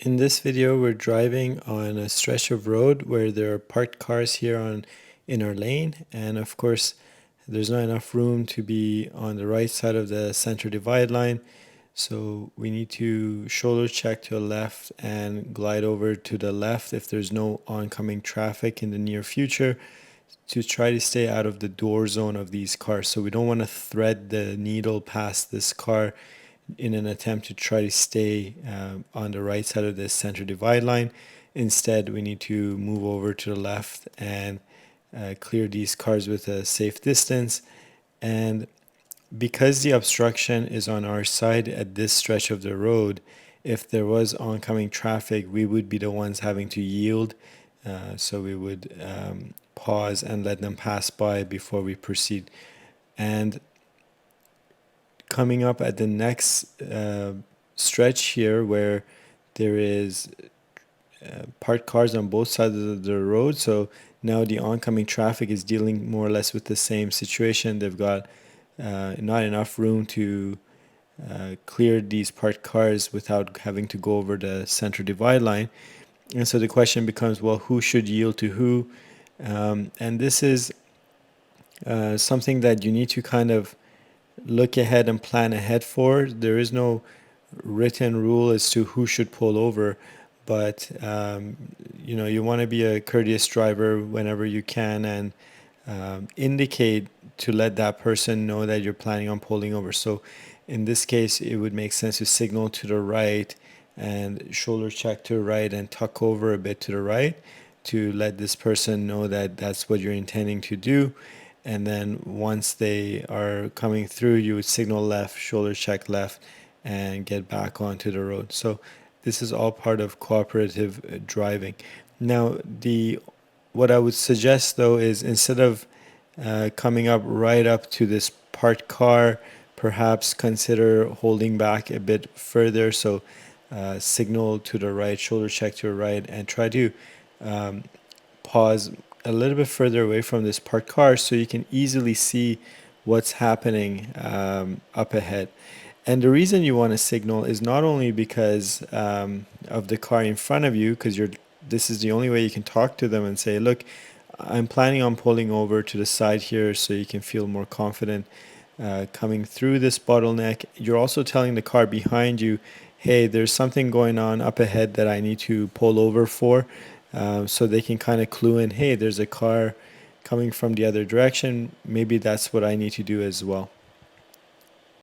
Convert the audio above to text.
In this video, we're driving on a stretch of road where there are parked cars here in our lane, and of course, there's not enough room to be on the right side of the center divide line. So we need to shoulder check to the left and glide over to the left if there's no oncoming traffic in the near future to try to stay out of the door zone of these cars. So we don't want to thread the needle past this car in an attempt to try to stay on the right side of the center divide line. Instead, we need to move over to the left and clear these cars with a safe distance. And because the obstruction is on our side at this stretch of the road, if there was oncoming traffic, we would be the ones having to yield. So we would pause and let them pass by before we proceed. And coming up at the next stretch here where there is parked cars on both sides of the road. So now the oncoming traffic is dealing more or less with the same situation. They've got not enough room to clear these parked cars without having to go over the center divide line. And so the question becomes, well, who should yield to who? And this is something that you need to kind of look ahead and plan ahead for. There is no written rule as to who should pull over, but you want to be a courteous driver whenever you can and indicate to let that person know that you're planning on pulling over. So in this case, it would make sense to signal to the right and shoulder check to the right and tuck over a bit to the right to let this person know that that's what you're intending to do. And then once they are coming through, you would signal left, shoulder check left, and get back onto the road. So this is all part of cooperative driving. Now, what I would suggest though is instead of coming up right up to this parked car, perhaps consider holding back a bit further. So signal to the right, shoulder check to the right, and try to pause a little bit further away from this parked car so you can easily see what's happening up ahead. And the reason you want to signal is not only because of the car in front of you, because this is the only way you can talk to them and say, look, I'm planning on pulling over to the side here so you can feel more confident coming through this bottleneck. You're also telling the car behind you, hey, there's something going on up ahead that I need to pull over for. So they can kind of clue in, hey, there's a car coming from the other direction. Maybe that's what I need to do as well.